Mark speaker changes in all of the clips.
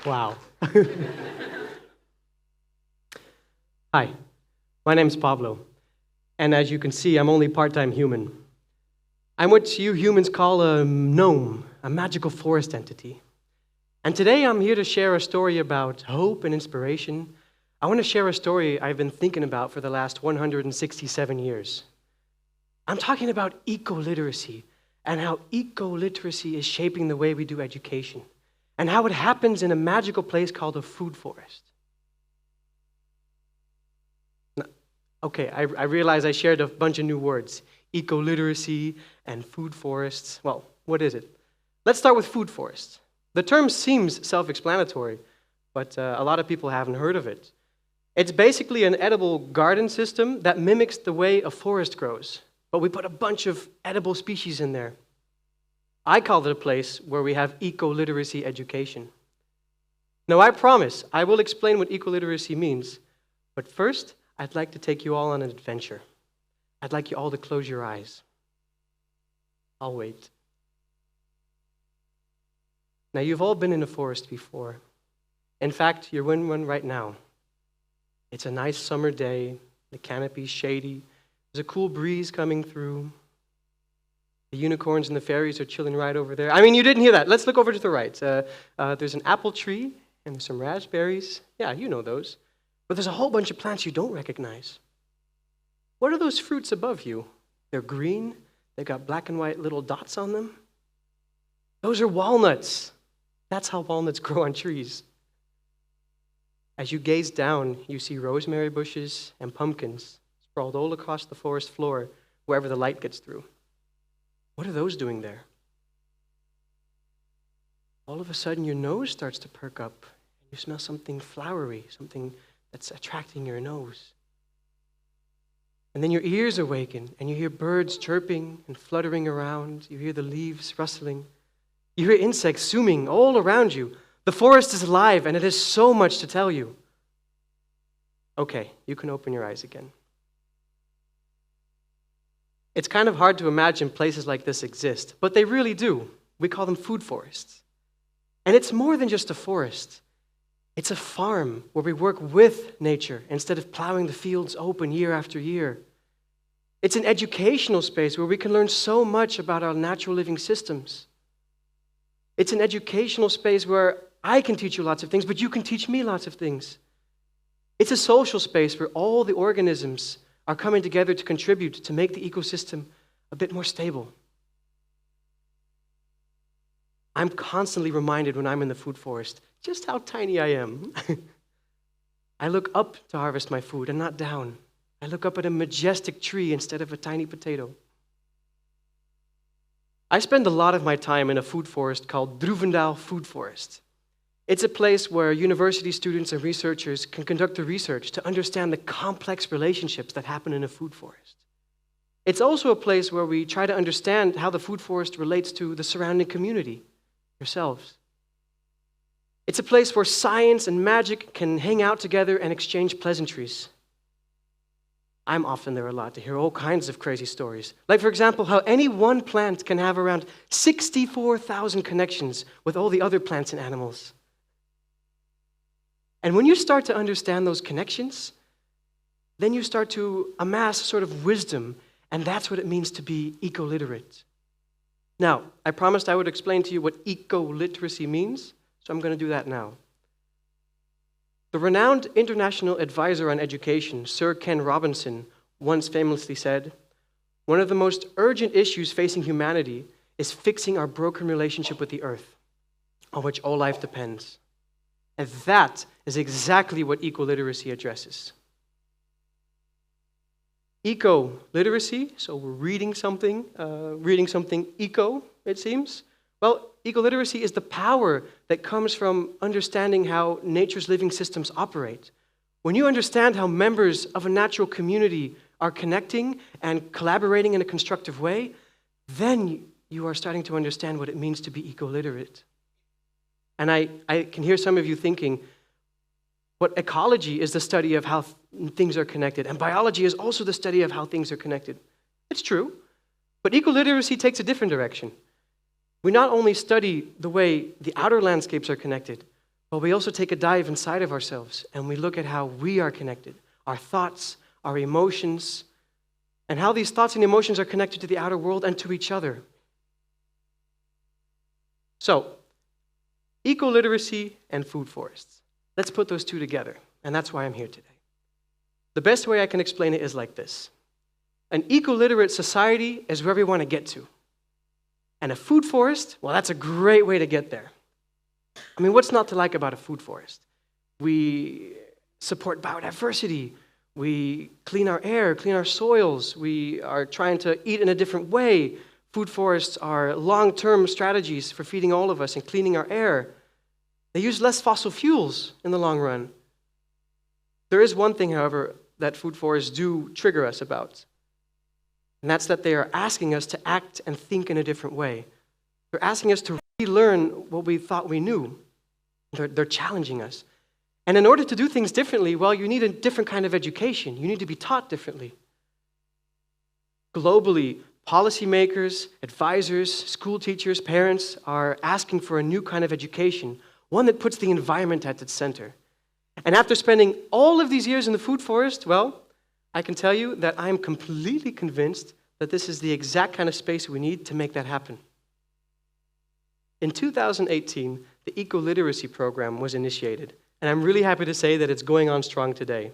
Speaker 1: Wow. Hi, my name's Pablo, and as you can see, I'm only part-time human. I'm what you humans call a gnome, a magical forest entity. And today I'm here to share a story about hope and inspiration. I want to share a story I've been thinking about for the last 167 years. I'm talking about ecoliteracy and how ecoliteracy is shaping the way we do education and how it happens in a magical place called a food forest. Okay, I realize I shared a bunch of new words, ecoliteracy and food forests. Well, what is it? Let's start with food forests. The term seems self-explanatory, but a lot of people haven't heard of it. It's basically an edible garden system that mimics the way a forest grows, but we put a bunch of edible species in there. I call it a place where we have ecoliteracy education. Now, I promise I will explain what ecoliteracy means, but first, I'd like to take you all on an adventure. I'd like you all to close your eyes. I'll wait. Now, you've all been in a forest before. In fact, you're in one right now. It's a nice summer day, the canopy's shady, there's a cool breeze coming through. The unicorns and the fairies are chilling right over there. I mean, you didn't hear that. Let's look over to the right. There's an apple tree and there's some raspberries. Yeah, you know those. But there's a whole bunch of plants you don't recognize. What are those fruits above you? They're green. They got black and white little dots on them. Those are walnuts. That's how walnuts grow on trees. As you gaze down, you see rosemary bushes and pumpkins sprawled all across the forest floor wherever the light gets through. What are those doing there? All of a sudden, your nose starts to perk up. You smell something flowery, something that's attracting your nose. And then your ears awaken, and you hear birds chirping and fluttering around. You hear the leaves rustling. You hear insects zooming all around you. The forest is alive, and it has so much to tell you. Okay, you can open your eyes again. It's kind of hard to imagine places like this exist, but they really do. We call them food forests. And it's more than just a forest. It's a farm where we work with nature instead of plowing the fields open year after year. It's an educational space where we can learn so much about our natural living systems. It's an educational space where I can teach you lots of things, but you can teach me lots of things. It's a social space where all the organisms are coming together to contribute to make the ecosystem a bit more stable. I'm constantly reminded when I'm in the food forest just how tiny I am. I look up to harvest my food and not down. I look up at a majestic tree instead of a tiny potato. I spend a lot of my time in a food forest called Droevendaal Food Forest. It's a place where university students and researchers can conduct the research to understand the complex relationships that happen in a food forest. It's also a place where we try to understand how the food forest relates to the surrounding community, yourselves. It's a place where science and magic can hang out together and exchange pleasantries. I'm often there a lot to hear all kinds of crazy stories. Like, for example, how any one plant can have around 64,000 connections with all the other plants and animals. And when you start to understand those connections, then you start to amass a sort of wisdom, and that's what it means to be ecoliterate. Now, I promised I would explain to you what ecoliteracy means, so I'm going to do that now. The renowned international advisor on education, Sir Ken Robinson, once famously said, "One of the most urgent issues facing humanity is fixing our broken relationship with the earth, on which all life depends." And that is exactly what ecoliteracy addresses. Ecoliteracy, so we're reading something eco, it seems. Well, ecoliteracy is the power that comes from understanding how nature's living systems operate. When you understand how members of a natural community are connecting and collaborating in a constructive way, then you are starting to understand what it means to be ecoliterate. And I can hear some of you thinking, what ecology is the study of how things are connected, and biology is also the study of how things are connected. It's true, but ecoliteracy takes a different direction. We not only study the way the outer landscapes are connected, But we also take a dive inside of ourselves and we look at how we are connected, our thoughts, our emotions, and how these thoughts and emotions are connected to the outer world and to each other. So, ecoliteracy and food forests. Let's put those two together, and that's why I'm here today. The best way I can explain it is like this. An ecoliterate society is where we want to get to. And a food forest, well, that's a great way to get there. I mean, what's not to like about a food forest? We support biodiversity. We clean our air, clean our soils. We are trying to eat in a different way. Food forests are long-term strategies for feeding all of us and cleaning our air. They use less fossil fuels in the long run. There is one thing, however, that food forests do trigger us about. And that's that they are asking us to act and think in a different way. They're asking us to relearn what we thought we knew. They're challenging us. And in order to do things differently, well, you need a different kind of education. You need to be taught differently. Globally, policymakers, advisors, school teachers, parents are asking for a new kind of education, one that puts the environment at its center. And after spending all of these years in the food forest, well, I can tell you that I'm completely convinced that this is the exact kind of space we need to make that happen. In 2018, the Ecoliteracy program was initiated, and I'm really happy to say that it's going on strong today.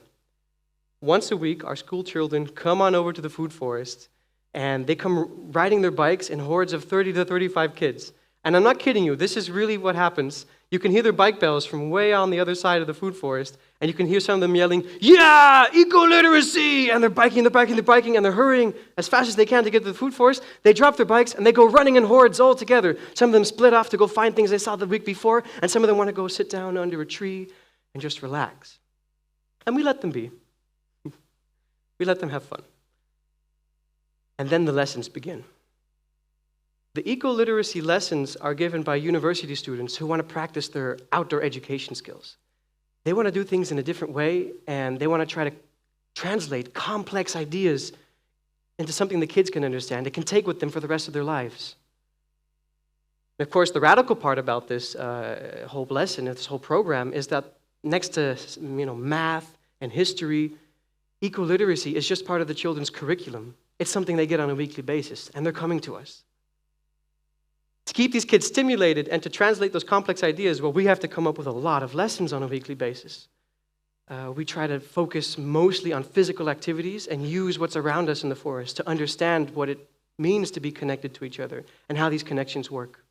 Speaker 1: Once a week, our school children come on over to the food forest, and they come riding their bikes in hordes of 30 to 35 kids. And I'm not kidding you, this is really what happens. You can hear their bike bells from way on the other side of the food forest, and you can hear some of them yelling, "Yeah, ecoliteracy!" And they're biking, and they're hurrying as fast as they can to get to the food forest. They drop their bikes, and they go running in hordes all together. Some of them split off to go find things they saw the week before, and some of them want to go sit down under a tree and just relax. And we let them be. We let them have fun. And then the lessons begin. The ecoliteracy lessons are given by university students who want to practice their outdoor education skills. They want to do things in a different way, and they want to try to translate complex ideas into something the kids can understand, they can take with them for the rest of their lives. And of course, the radical part about this whole lesson, this whole program, is that next to math and history, ecoliteracy is just part of the children's curriculum. It's something they get on a weekly basis, and they're coming to us. To keep these kids stimulated and to translate those complex ideas, well, we have to come up with a lot of lessons on a weekly basis. We try to focus mostly on physical activities and use what's around us in the forest to understand what it means to be connected to each other and how these connections work.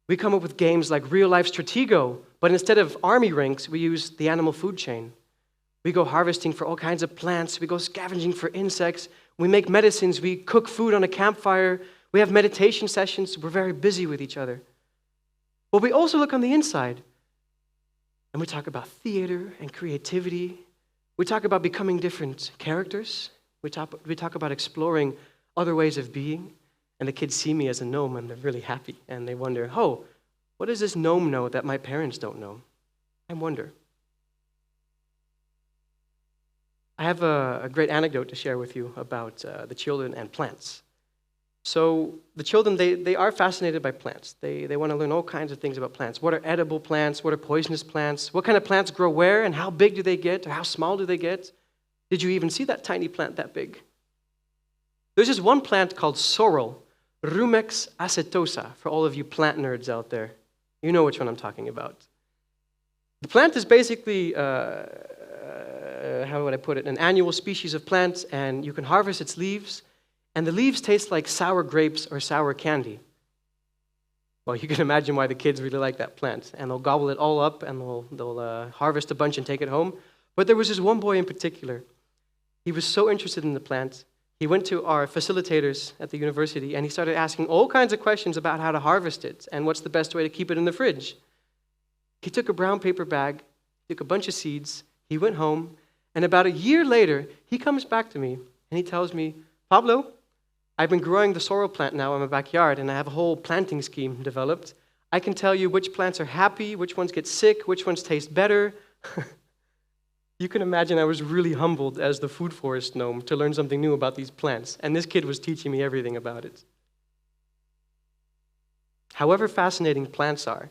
Speaker 1: We come up with games like real-life Stratego, but instead of army ranks, we use the animal food chain. We go harvesting for all kinds of plants. We go scavenging for insects. We make medicines. We cook food on a campfire. We have meditation sessions. We're very busy with each other. But we also look on the inside, and we talk about theater and creativity. We talk about becoming different characters. We talk about exploring other ways of being. And the kids see me as a gnome, and they're really happy. And they wonder, oh, what does this gnome know that my parents don't know? I wonder. I have a great anecdote to share with you about the children and plants. So the children, they are fascinated by plants. They want to learn all kinds of things about plants. What are edible plants? What are poisonous plants? What kind of plants grow where? And how big do they get? Or how small do they get? Did you even see that tiny plant that big? There's this one plant called sorrel, Rumex acetosa, for all of you plant nerds out there. You know which one I'm talking about. The plant is basically, how would I put it, an annual species of plant, and you can harvest its leaves, and the leaves taste like sour grapes or sour candy. Well, you can imagine why the kids really like that plant, and they'll gobble it all up, and they'll harvest a bunch and take it home. But there was this one boy in particular. He was so interested in the plant. He went to our facilitators at the university, and he started asking all kinds of questions about how to harvest it and what's the best way to keep it in the fridge. He took a brown paper bag, took a bunch of seeds, he went home, and about a year later, he comes back to me, and he tells me, Pablo, I've been growing the sorrel plant now in my backyard, and I have a whole planting scheme developed. I can tell you which plants are happy, which ones get sick, which ones taste better. You can imagine I was really humbled as the food forest gnome to learn something new about these plants, and this kid was teaching me everything about it. However fascinating plants are,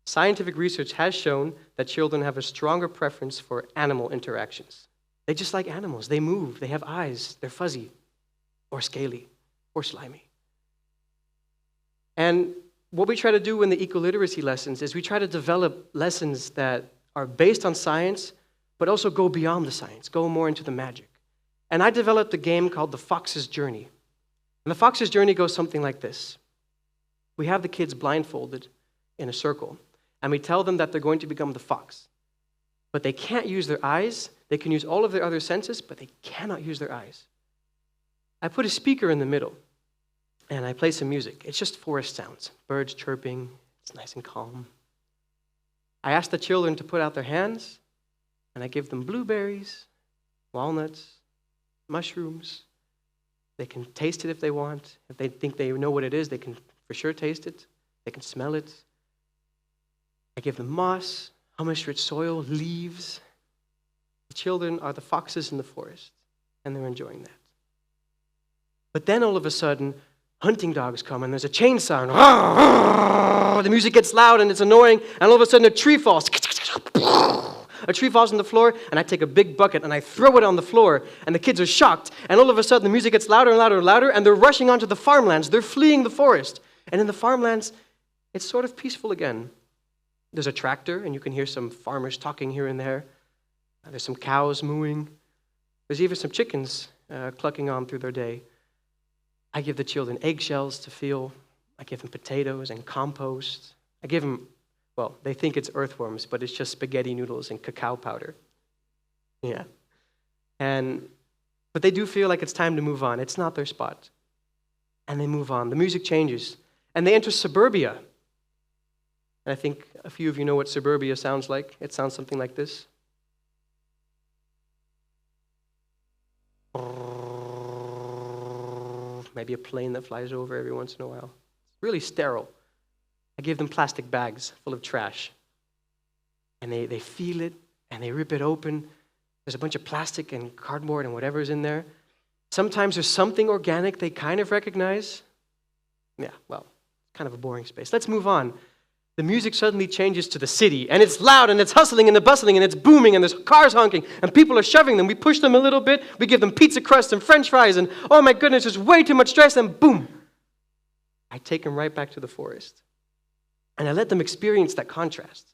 Speaker 1: Scientific research has shown that children have a stronger preference for animal interactions. They just like animals. They move, they have eyes, they're fuzzy, or scaly, or slimy. And what we try to do in the ecoliteracy lessons is we try to develop lessons that are based on science, but also go beyond the science, go more into the magic. And I developed a game called The Fox's Journey. And The Fox's Journey goes something like this. We have the kids blindfolded in a circle, and we tell them that they're going to become the fox. But they can't use their eyes. They can use all of their other senses, but they cannot use their eyes. I put a speaker in the middle, and I play some music. It's just forest sounds, birds chirping. It's nice and calm. I ask the children to put out their hands, and I give them blueberries, walnuts, mushrooms. They can taste it if they want. If they think they know what it is, they can for sure taste it. They can smell it. I give them moss, humus-rich soil, leaves. The children are the foxes in the forest, and they're enjoying that. But then all of a sudden, hunting dogs come, and there's a chainsaw, and the music gets loud, and it's annoying, and all of a sudden a tree falls. A tree falls on the floor, and I take a big bucket, and I throw it on the floor, and the kids are shocked, and all of a sudden the music gets louder and louder and louder, and they're rushing onto the farmlands. They're fleeing the forest. And in the farmlands, it's sort of peaceful again. There's a tractor, and you can hear some farmers talking here and there. There's some cows mooing. There's even some chickens clucking on through their day. I give the children eggshells to feel. I give them potatoes and compost. I give them, well, they think it's earthworms, but it's just spaghetti noodles and cacao powder. Yeah. But they do feel like it's time to move on. It's not their spot. And they move on. The music changes. And they enter suburbia. And I think a few of you know what suburbia sounds like. It sounds something like this. Maybe a plane that flies over every once in a while. It's really sterile. I give them plastic bags full of trash. And they feel it, and they rip it open. There's a bunch of plastic and cardboard and whatever's in there. Sometimes there's something organic they kind of recognize. Yeah, well, kind of a boring space. Let's move on. The music suddenly changes to the city, and it's loud, and it's hustling, and it's bustling, and it's booming, and there's cars honking, and people are shoving them. We push them a little bit, we give them pizza crust and french fries, and oh my goodness, there's way too much stress, and boom! I take them right back to the forest. And I let them experience that contrast.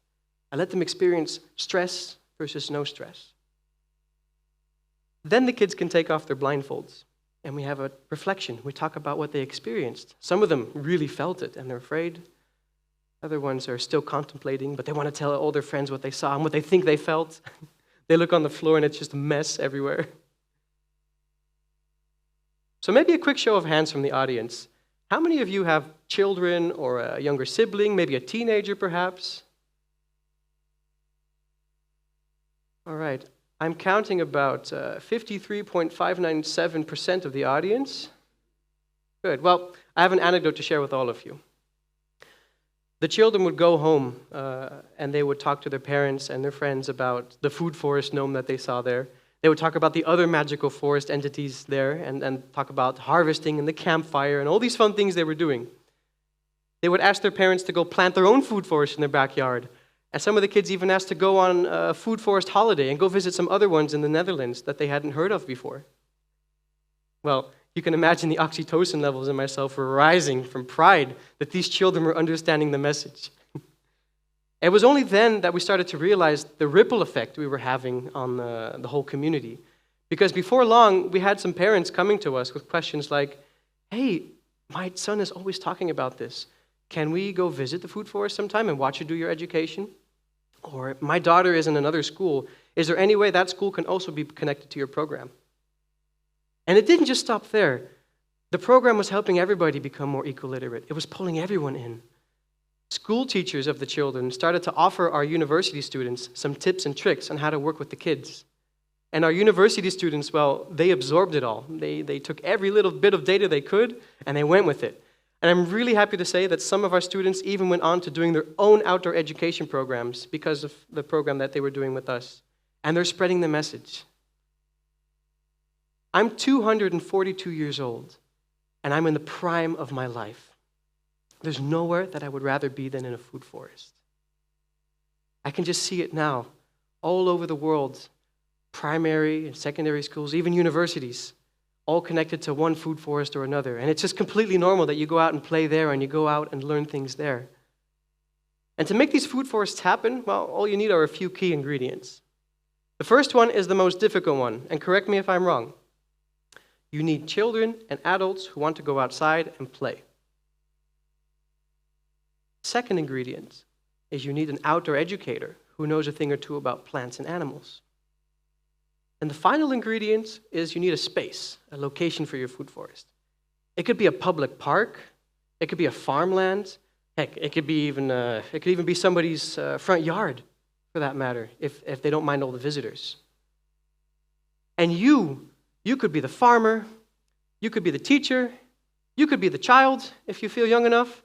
Speaker 1: I let them experience stress versus no stress. Then the kids can take off their blindfolds, and we have a reflection. We talk about what they experienced. Some of them really felt it, and they're afraid. Other ones are still contemplating, but they want to tell all their friends what they saw and what they think they felt. They look on the floor, and it's just a mess everywhere. So maybe a quick show of hands from the audience. How many of you have children or a younger sibling, maybe a teenager perhaps? All right. I'm counting about 53.597% of the audience. Good. Well, I have an anecdote to share with all of you. The children would go home and they would talk to their parents and their friends about the food forest gnome that they saw there. They would talk about the other magical forest entities there and talk about harvesting and the campfire and all these fun things they were doing. They would ask their parents to go plant their own food forest in their backyard. And some of the kids even asked to go on a food forest holiday and go visit some other ones in the Netherlands that they hadn't heard of before. Well, you can imagine the oxytocin levels in myself were rising from pride that these children were understanding the message. It was only then that we started to realize the ripple effect we were having on the whole community. Because before long, we had some parents coming to us with questions like, hey, my son is always talking about this. Can we go visit the food forest sometime and watch you do your education? Or my daughter is in another school. Is there any way that school can also be connected to your program? And it didn't just stop there. The program was helping everybody become more ecoliterate. It was pulling everyone in. School teachers of the children started to offer our university students some tips and tricks on how to work with the kids. And our university students, well, they absorbed it all. They took every little bit of data they could, and they went with it. And I'm really happy to say that some of our students even went on to doing their own outdoor education programs because of the program that they were doing with us. And they're spreading the message. I'm 242 years old, and I'm in the prime of my life. There's nowhere that I would rather be than in a food forest. I can just see it now, all over the world, primary and secondary schools, even universities, all connected to one food forest or another. And it's just completely normal that you go out and play there and you go out and learn things there. And to make these food forests happen, well, all you need are a few key ingredients. The first one is the most difficult one, and correct me if I'm wrong. You need children and adults who want to go outside and play. Second ingredient is you need an outdoor educator who knows a thing or two about plants and animals. And the final ingredient is you need a space, a location for your food forest. It could be a public park, it could be a farmland, heck, it could even be somebody's front yard, for that matter, if they don't mind all the visitors. And you could be the farmer, you could be the teacher, you could be the child if you feel young enough.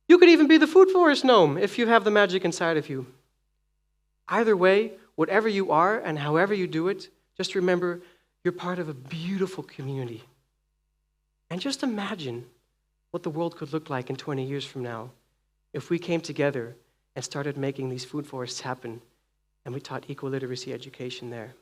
Speaker 1: You could even be the food forest gnome if you have the magic inside of you. Either way, whatever you are and however you do it, just remember you're part of a beautiful community. And just imagine what the world could look like in 20 years from now if we came together and started making these food forests happen and we taught ecoliteracy education there.